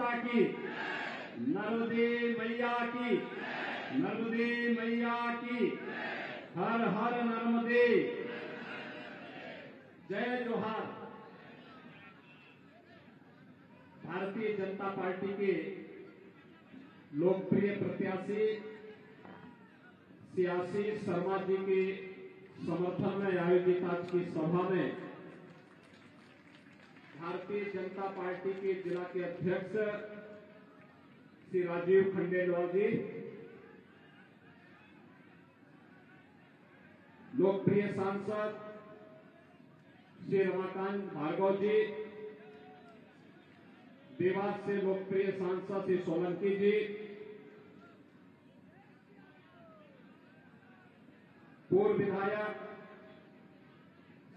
माता की, नर्मदे मैया की, नर्मदे मैया की, हर हर नर्मदे, जय जोहार। भारतीय जनता पार्टी के लोकप्रिय प्रत्याशी सियासी शर्मा जी के समर्थन में आयोजित आज की सभा में भारतीय जनता पार्टी के जिला के अध्यक्ष श्री राजीव खंडेलवाल जी, लोकप्रिय सांसद श्री रमाकांत भार्गव जी, देवास से लोकप्रिय सांसद श्री सोलंकी जी, पूर्व विधायक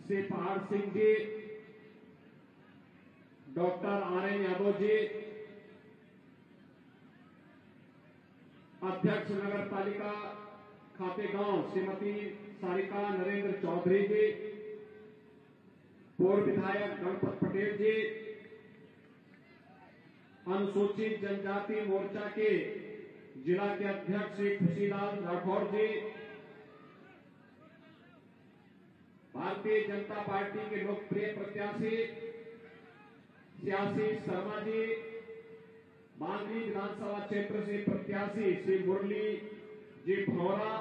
श्री पहाड़ सिंह जी, डॉक्टर आरएन यादव जी, अध्यक्ष नगर पालिका खातेगांव श्रीमती सारिका नरेंद्र चौधरी जी, पूर्व विधायक गणपत पटेल जी, अनुसूचित जनजाति मोर्चा के जिला के अध्यक्ष श्री खुशीलाल राठौर जी, भारतीय जनता पार्टी के लोकप्रिय प्रत्याशी सियासी शर्मा जी, बांदरी विधानसभा क्षेत्र से प्रत्याशी श्री मुरली जी भौरा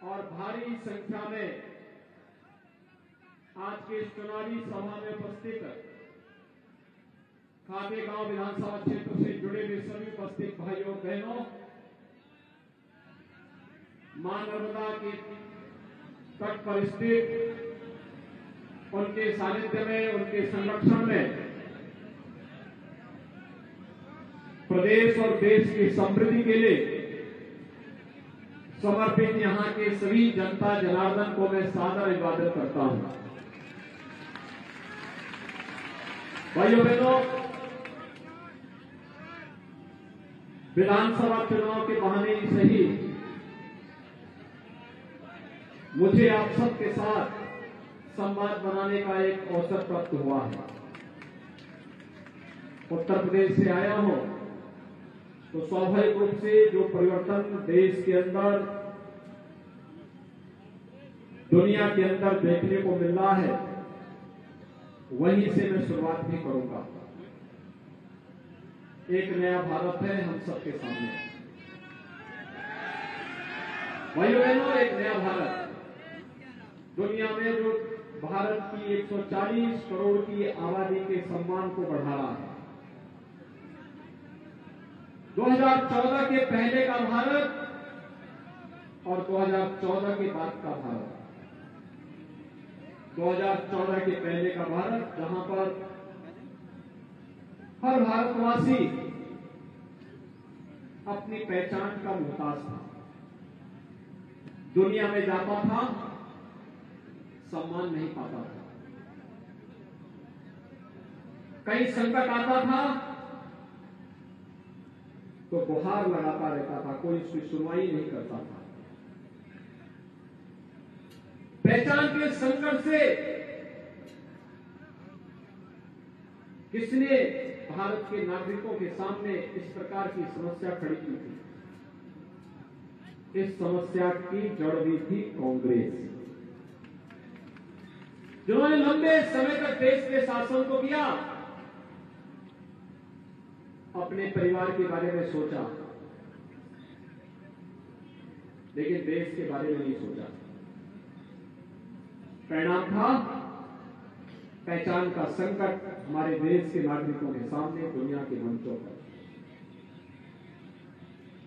और भारी संख्या में आज के इस चुनावी सभा में उपस्थित खातेगांव विधानसभा क्षेत्र से जुड़े हुए सभी उपस्थित भाइयों बहनों, मां नर्मदा के तट पर स्थित उनके सानिध्य में, उनके संरक्षण में प्रदेश और देश की समृद्धि के लिए समर्पित यहां के सभी जनता जनार्दन को मैं सादर अभिवादन करता हूं। भाइयों बहनों, विधानसभा चुनाव के बहाने ही सही मुझे आप सबके साथ संवाद बनाने का एक अवसर प्राप्त हुआ है। उत्तर प्रदेश से आया हूं तो स्वाभाविक रूप से जो परिवर्तन देश के अंदर, दुनिया के अंदर देखने को मिल रहा है, वहीं से मैं शुरुआत भी करूंगा। एक नया भारत है हम सबके सामने। भाइयों बहनों, एक नया भारत, दुनिया में जो भारत की 140 करोड़ की आबादी के सम्मान को बढ़ा रहा है। 2014 के पहले का भारत और 2014 के बाद का भारत। 2014 के पहले का भारत जहां पर हर भारतवासी अपनी पहचान का मुहताज था, दुनिया में जाता था, सम्मान नहीं पाता था, कहीं संकट आता था तो गुहार लगाता रहता था, कोई उसकी सुनवाई नहीं करता था। पहचान के संकट से किसने भारत के नागरिकों के सामने इस प्रकार की समस्या खड़ी की थी? इस समस्या की जड़ भी थी कांग्रेस, जिन्होंने लंबे समय तक देश के शासन को किया, अपने परिवार के बारे में सोचा, लेकिन देश के बारे में नहीं सोचा। परिणाम था पहचान का संकट हमारे देश के नागरिकों के सामने, दुनिया के मंचों पर।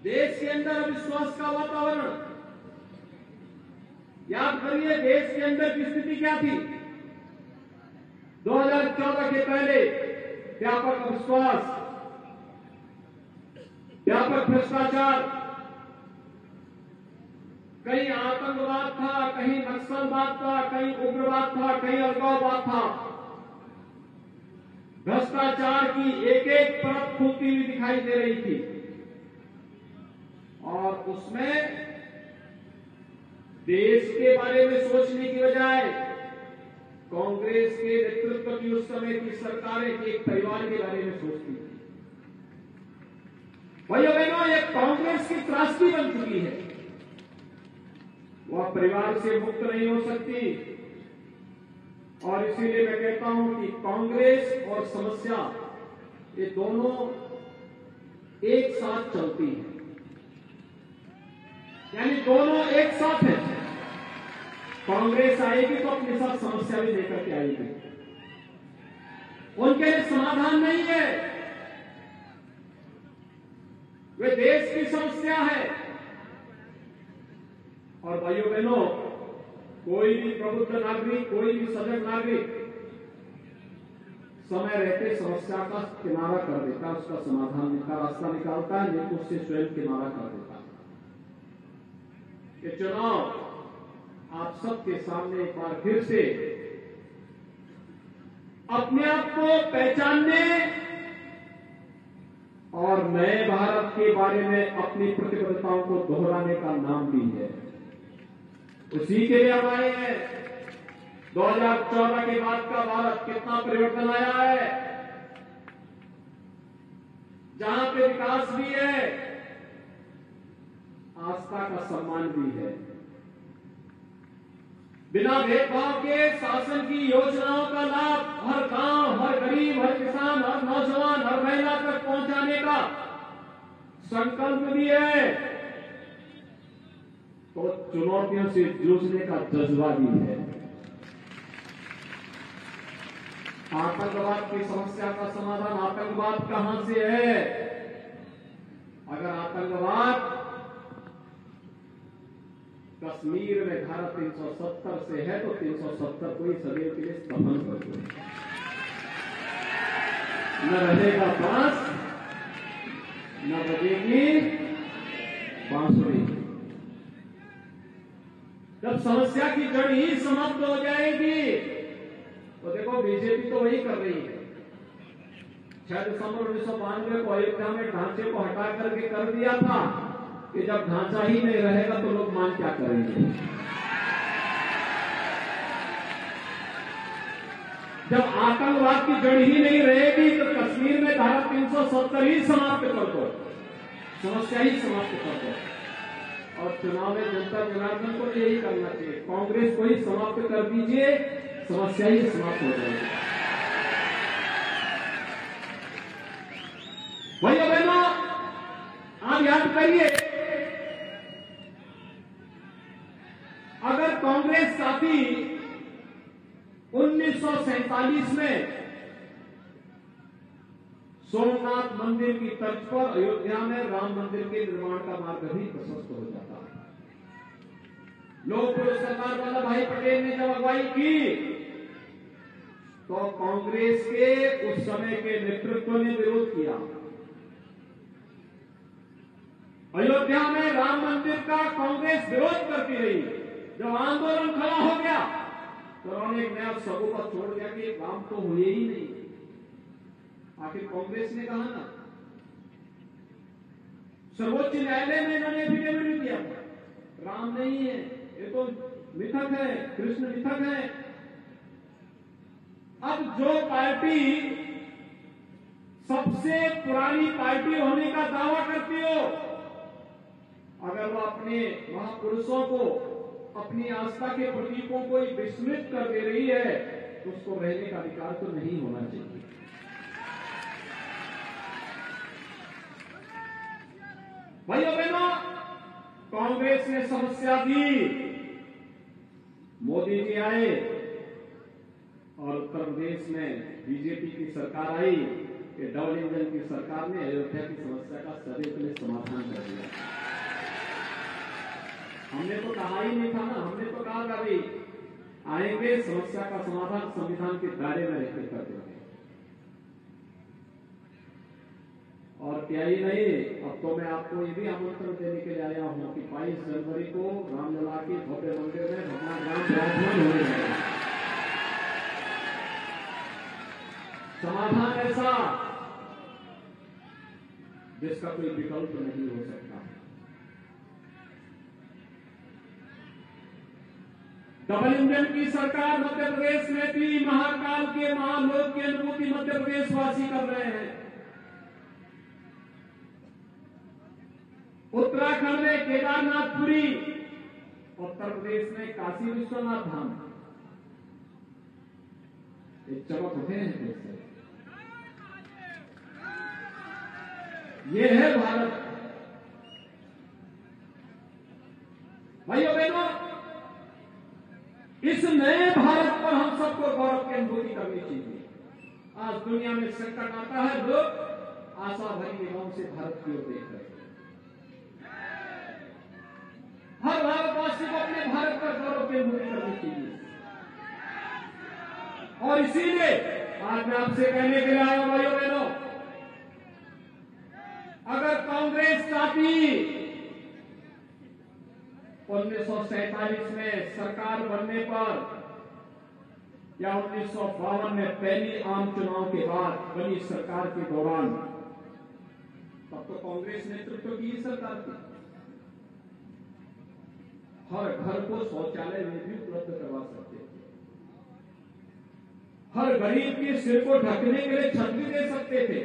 देश के अंदर अविश्वास का वातावरण, याद करिए देश के अंदर की स्थिति क्या थी। 2014 के पहले व्यापक अविश्वास, व्यापक भ्रष्टाचार, कहीं आतंकवाद था, कहीं नक्सलवाद था, कहीं उग्रवाद था, कहीं अलगाववाद था। भ्रष्टाचार की एक एक परत खुलती हुई दिखाई दे रही थी और उसमें देश के बारे में सोचने की बजाय कांग्रेस के नेतृत्व की उस समय की सरकारें एक परिवार के बारे में सोचती थी। भाइयों बहनों, ये कांग्रेस की त्रासदी बन चुकी है। वह परिवार से मुक्त नहीं हो सकती और इसीलिए मैं कहता हूं कि कांग्रेस और समस्या ये दोनों एक साथ चलती हैं, यानी दोनों एक साथ हैं। कांग्रेस आएगी तो अपने साथ समस्या भी लेकर के आएगी। उनके लिए समाधान नहीं है, वे देश की समस्या है। और भाइयों बहनों, कोई भी प्रबुद्ध नागरिक, कोई भी सजग नागरिक समय रहते समस्या का किनारा कर देता, उसका समाधान का रास्ता निकालता है, नहीं तो उससे स्वयं किनारा कर देता है। ये चुनाव आप सबके सामने एक बार फिर से अपने आप को पहचानने और नए भारत के बारे में अपनी प्रतिबद्धताओं को दोहराने का नाम भी है। उसी के लिए हम आए हैं। 2014 के बाद का भारत कितना परिवर्तन आया है, जहां पे विकास भी है, आस्था का सम्मान भी है। बिना भेदभाव के शासन की योजनाओं का लाभ हर गांव, हर गरीब, हर किसान, हर नौजवान, हर महिला तक पहुंचाने का संकल्प भी है, तो चुनौतियों से जूझने का जज्बा भी है। आतंकवाद की समस्या का समाधान आतंकवाद कहां से है? अगर आतंकवाद कश्मीर में धारा 370 से है तो 370 को ही सदैव के लिए दफन कर दो। न रहेगा बांस, न बजेगी बांसुरी। जब समस्या की जड़ ही समाप्त हो जाएगी तो देखो, बीजेपी तो वही कर रही है। 6 दिसंबर 1992 को अयोध्या में ढांचे को हटा करके कर दिया था कि जब ढांचा ही नहीं रहेगा तो लोग मान क्या करेंगे। जब आतंकवाद की जड़ ही नहीं रहेगी तो कश्मीर में धारा 370 ही समाप्त कर दो, समस्या ही समाप्त कर दो। और चुनाव में जनता जनार्दन को यही करना चाहिए, कांग्रेस को ही समाप्त कर दीजिए, समस्या ही समाप्त हो जाएगी। भाइयों बहनों, आप याद करिए, अगर कांग्रेस साथी 1947 में सोमनाथ मंदिर की तर्ज पर अयोध्या में राम मंदिर के निर्माण का मार्ग भी प्रशस्त हो जाता। लोक पुरुष सरदार वल्लभ भाई पटेल ने जब अगुवाई की तो कांग्रेस के उस समय के नेतृत्व ने विरोध किया। अयोध्या में राम मंदिर का कांग्रेस विरोध करती रही। जब आंदोलन खड़ा हो गया तो उन्होंने एक नया सबूत छोड़ दिया कि राम तो हुए ही नहीं। आखिर कांग्रेस ने कहा ना, सर्वोच्च न्यायालय में इन्होंने एफिडेविट दिया राम नहीं है, ये तो मिथक है, कृष्ण मिथक है। अब जो पार्टी सबसे पुरानी पार्टी होने का दावा करती हो, अगर वो अपने महापुरुषों को, अपनी आस्था के प्रतीकों को विस्मृत कर दे रही है तो उसको रहने का अधिकार तो नहीं होना चाहिए। भाइयों बहनों, कांग्रेस ने समस्या दी, मोदी जी आए और उत्तर प्रदेश में बीजेपी की सरकार आई। ये डबल इंजन की सरकार ने अयोध्या की समस्या का सदैव के लिए समाधान कर दिया। हमने तो कहा ही नहीं था ना, हमने तो कहा था भाई आएंगे, समस्या का समाधान संविधान के दायरे में रहकर कर देंगे। और क्या ही नहीं, अब तो मैं आपको ये भी आमंत्रण देने के लिए आया हूं कि 22 जनवरी को रामलला के भव्य मंदिर में भगवान राम विराजमान होने जाएगा। समाधान ऐसा जिसका कोई विकल्प नहीं हो सकता। डबल इंजन की सरकार मध्य प्रदेश में भी महाकाल के महालोक की अनुभूति मध्य प्रदेश वासी कर रहे हैं। उत्तराखंड में केदारनाथपुरी, उत्तर प्रदेश में काशी विश्वनाथ धाम। एक चमक उठे हैं देश से। ये है भारत। भाइयों बहनों, इस नए भारत पर हम सबको गौरव की अनुभूति करनी चाहिए। आज दुनिया में संकट आता है, लोग आशा भरी निगाहों से भारत की ओर देख रहे हैं। हर भारतवासी को अपने भारत पर गौरव की अनुभूति करनी चाहिए। और इसीलिए आज मैं आपसे कहने के लिए आया हूं, भाइयों बहनों, अगर कांग्रेस चाहती 1947 में सरकार बनने पर या 1952 में पहली आम चुनाव के बाद बनी सरकार के दौरान, तब तो कांग्रेस नेतृत्व की सरकार थी। हर घर को शौचालय में भी उपलब्ध करवा सकते थे, हर गरीब के सिर को ढकने के लिए छत भी दे सकते थे,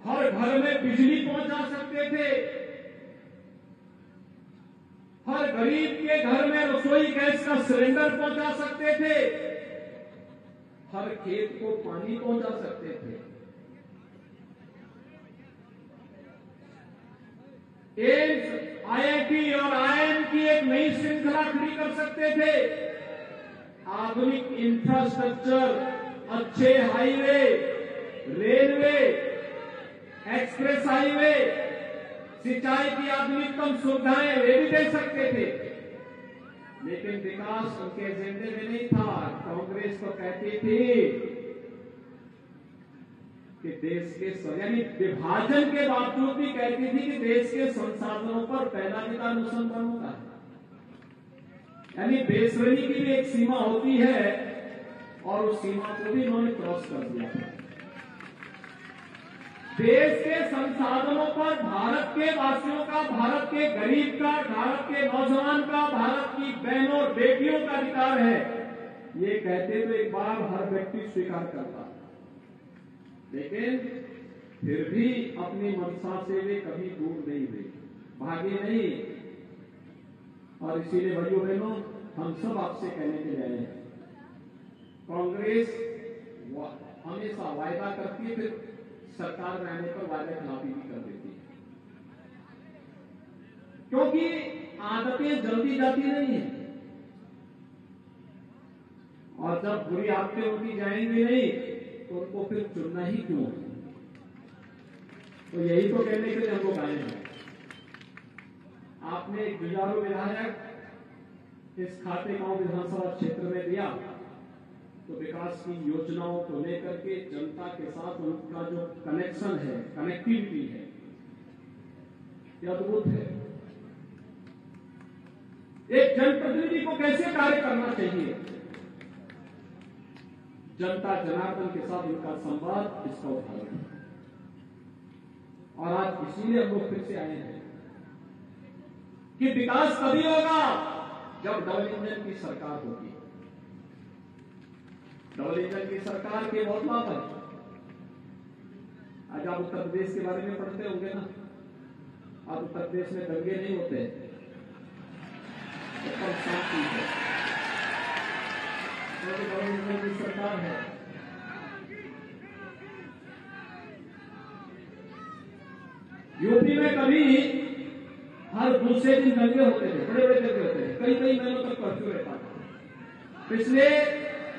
हर घर में बिजली पहुंचा सकते थे, हर गरीब के घर में रसोई गैस का सिलेंडर पहुंचा सकते थे, हर खेत को पानी पहुंचा सकते थे। एम्स, आईआईटी और आईआईएम की एक नई श्रृंखला खड़ी कर सकते थे। आधुनिक इंफ्रास्ट्रक्चर, अच्छे हाईवे, रेलवे, एक्सप्रेस हाईवे, सिंचाई की आधुनिकतम सुविधाएं वे भी दे सकते थे। लेकिन विकास उनके एजेंडे में नहीं था। कांग्रेस तो कहती थी कि देश के, यानी विभाजन के बावजूद भी कहती थी कि देश के संसाधनों पर पहला अधिकार मुसलमानों का है। यानी बेसब्री की भी एक सीमा होती है और उस सीमा को भी इन्होंने क्रॉस कर दिया। देश के संसाधनों पर भारत के वासियों का, भारत के गरीब का, भारत के नौजवान का, भारत की बहनों और बेटियों का अधिकार है, ये कहते तो एक बार हर व्यक्ति स्वीकार करता, लेकिन फिर भी अपनी मंशा से वे कभी दूर नहीं हुए, भागे नहीं। और इसीलिए भाइयों बहनों, हम सब आपसे कहने के लिए आए हैं, कांग्रेस हमेशा वायदा करती है, फिर सरकार में आने पर वायदा खिलाफी भी कर देती है, क्योंकि आदतें जल्दी जाती नहीं है। और जब बुरी आदतें उनकी जाएंगी नहीं तो उनको फिर चुनना ही क्यों? तो यही तो कहने के लिए हम लोग आए हैं। आपने एक जुझारू विधायक इस खाते गांव विधानसभा क्षेत्र में दिया, तो विकास की योजनाओं को लेकर के जनता के साथ उनका जो कनेक्शन है, कनेक्टिविटी है, यह अद्भुत है। एक जनप्रतिनिधि को कैसे कार्य करना चाहिए, जनता जनार्दन के साथ उनका संवाद, इसका उदाहरण है। और आज इसीलिए हम लोग फिर से आए हैं कि विकास तभी होगा जब डबल इंजन की सरकार होगी। डबल इंजन की सरकार के बहुत लाभ है। आज आप उत्तर प्रदेश के बारे में पढ़ते होंगे ना, आज उत्तर प्रदेश में दंगे नहीं होते, उत्तर शांति है, डबल इंजन की सरकार है। यूपी में कभी हर दूसरे दिन दंगे होते थे, बड़े बड़े दंगे होते थे, कई कई महीनों तक कर्फ्यू रहता था। पिछले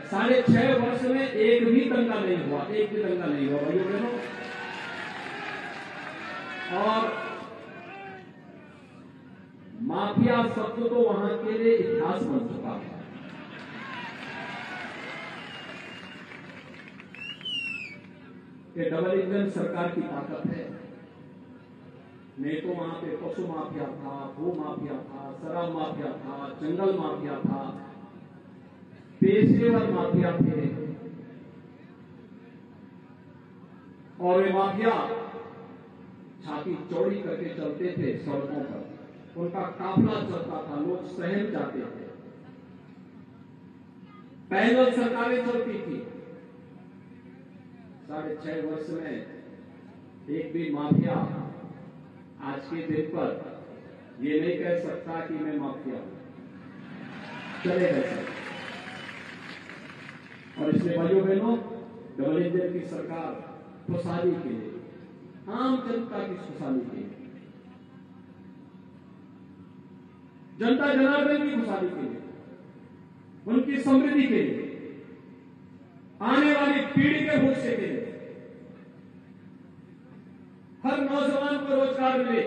6.5 वर्ष में एक भी दंगा नहीं हुआ, एक भी दंगा नहीं हुआ भाइयों बहनों। और माफिया शब्द तो वहां के लिए इतिहास बन चुका है। ये डबल इंजन सरकार की ताकत है। नहीं तो वहां पे पशु माफिया था, भू माफिया था, शराब माफिया था, जंगल माफिया था, पेशेवर माफिया थे। और वे माफिया छाती चौड़ी करके चलते थे सड़कों पर, उनका काफिला चलता था, लोग शहर जाते थे, पैदल सरकारें चलती थी। 6.5 वर्ष में एक भी माफिया आज के दिन पर ये नहीं कह सकता कि मैं माफिया हूं, चलेगा सर। और इसलिए भाइयों बहनों, डबल इंजन की सरकार खुशहाली के लिए, आम जनता की खुशहाली के लिए, जनता जनार्दन की खुशहाली के लिए, उनकी समृद्धि के लिए, आने वाली पीढ़ी के भविष्य के लिए, हर नौजवान को रोजगार मिले,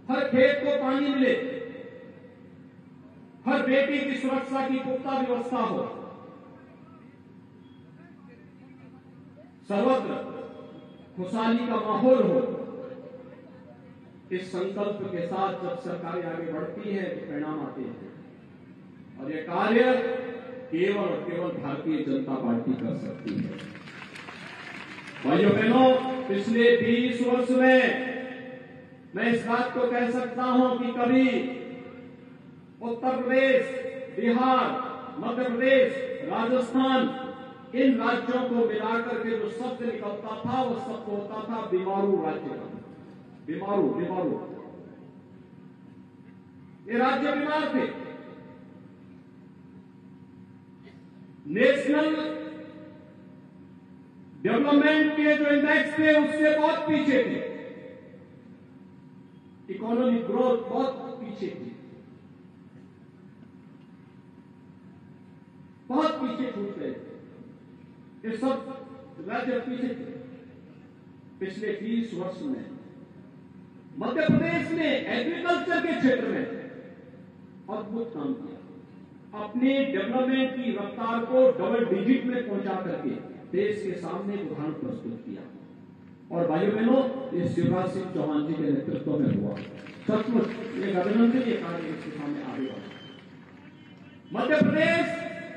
हर खेत को पानी मिले, हर बेटी की सुरक्षा की पुख्ता व्यवस्था हो, सर्वत्र खुशहाली का माहौल हो। इस संकल्प के साथ जब सरकारें आगे बढ़ती है तो परिणाम आते हैं, और यह कार्य केवल और केवल भारतीय जनता पार्टी कर सकती है। भाइयों बहनों, पिछले 20 वर्ष में मैं इस बात को कह सकता हूं कि कभी उत्तर प्रदेश, बिहार, मध्य प्रदेश, राजस्थान, इन राज्यों को मिलाकर के जो शब्द निकलता था वो शब्द होता था बीमारू राज्य का। बीमारू बीमारू, ये राज्य बीमार थे। नेशनल डेवलपमेंट के जो इंडेक्स थे उससे बहुत पीछे थे, इकोनॉमिक ग्रोथ बहुत पीछे थी, बहुत पीछे छूट गए थे। ये सब राज्य पीछे थे। पिछले 20 वर्ष में मध्य प्रदेश ने एग्रीकल्चर के क्षेत्र में अद्भुत काम किया, अपने डेवलपमेंट की रफ्तार को डबल डिजिट में पहुंचा करके देश के सामने उदाहरण प्रस्तुत किया। और भाइयों बहनों, ये शिवराज सिंह चौहान जी के नेतृत्व में हुआ। सचमुच एक अभिनंदनीय कार्य इसके सामने आगे बढ़ा। मध्य प्रदेश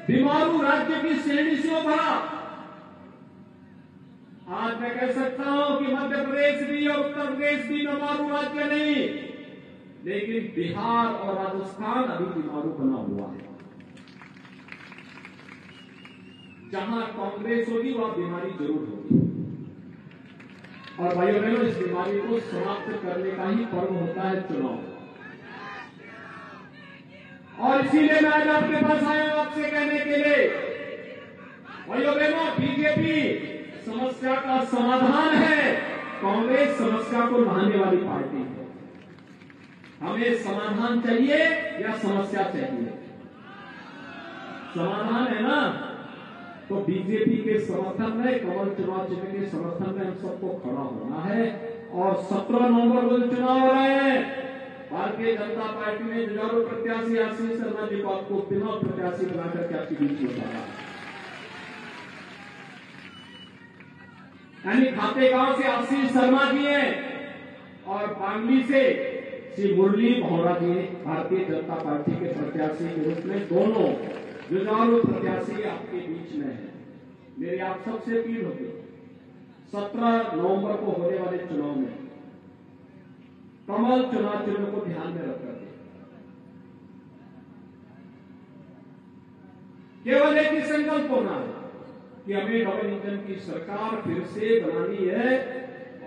बीमारू राज्य की श्रेणी से उभरा। आज मैं कह सकता हूं कि मध्य प्रदेश भी और उत्तर प्रदेश भी बीमारू राज्य नहीं, लेकिन बिहार और राजस्थान अभी बीमारू बना हुआ है। जहां कांग्रेस होगी वहां बीमारी जरूर होगी। और भाइयों बहनों, इस बीमारी को समाप्त करने का ही पर्व होता है चुनाव। और इसीलिए मैं आज आपके पास आया हूं आपसे कहने के लिए, भाइयों बहनों, बीजेपी समस्या का समाधान है, कांग्रेस समस्या को बढ़ाने वाली पार्टी है। हमें समाधान चाहिए या समस्या चाहिए? समाधान है ना, तो बीजेपी के समर्थन में, कमल चुनाव चिन्ह के समर्थन में हम सबको खड़ा होना है। और 17 नवंबर को चुनाव हो रहे हैं। भारतीय जनता पार्टी ने जुझारू प्रत्याशी आशीष शर्मा जी को आपको बिना प्रत्याशी बनाकर के आपके बीच में उतारा। यानी खातेगांव से आशीष शर्मा जी हैं और बांगली से श्री मुरली भौरा जी भारतीय जनता पार्टी के प्रत्याशी के रूप में दोनों जुझारू प्रत्याशी आपके बीच में है। मेरी आप सबसे अपील होगी, 17 नवंबर को होने वाले चुनाव में कमल चुनाव चिन्ह को ध्यान में रखकर केवल एक ही संकल्प होना है कि हमें डबल इंजन की सरकार फिर से बनानी है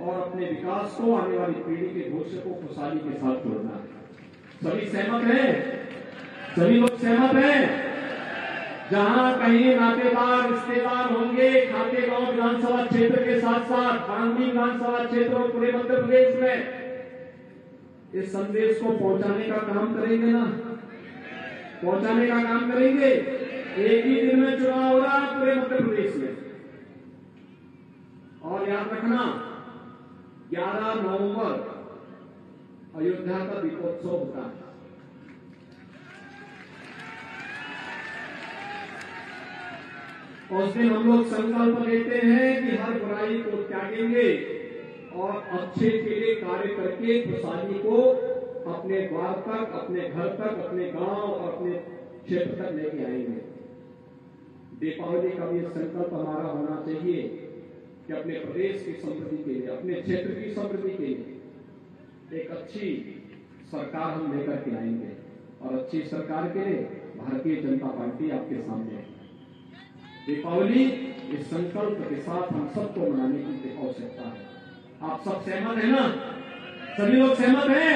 और अपने विकास को, आने वाली पीढ़ी के भविष्य को खुशहाली के साथ जोड़ना है। सभी सहमत हैं? सभी लोग सहमत हैं? जहां कहीं नातेदार रिश्तेदार होंगे खातेगांव विधानसभा क्षेत्र के साथ साथ बांगली विधानसभा क्षेत्र और पूरे मध्य प्रदेश में इस संदेश को पहुंचाने का काम करेंगे ना? पहुंचाने का काम करेंगे। एक ही दिन में चुनाव हो रहा है पूरे मध्य प्रदेश में। और याद रखना, 11 नवंबर अयोध्या का दीपोत्सव होता है। उस दिन हम लोग संकल्प लेते हैं कि हर बुराई को त्यागेंगे और अच्छे के लिए कार्य करके खुशहाली को अपने द्वार तक, अपने घर तक, अपने गांव और अपने क्षेत्र तक लेके आएंगे। दीपावली का भी संकल्प हमारा होना चाहिए कि अपने प्रदेश की समृद्धि के लिए, अपने क्षेत्र की समृद्धि के लिए एक अच्छी सरकार हम लेकर के आएंगे। और अच्छी सरकार के लिए भारतीय जनता पार्टी आपके सामने है। दीपावली इस संकल्प के साथ हम सबको मनाने की आवश्यकता है। आप सब सहमत हैं ना? सभी लोग सहमत हैं?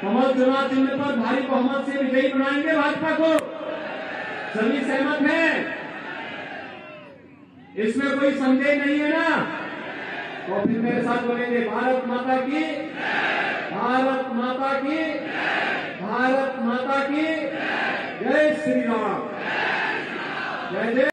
कमल चुनाव चिन्ह पर भारी बहुमत से विजयी बनाएंगे भाजपा को। सभी सहमत हैं? इसमें कोई संदेह नहीं है ना? तो फिर मेरे साथ बोलेंगे भारत माता की, भारत माता की, भारत माता की जय श्री राम, जय जय।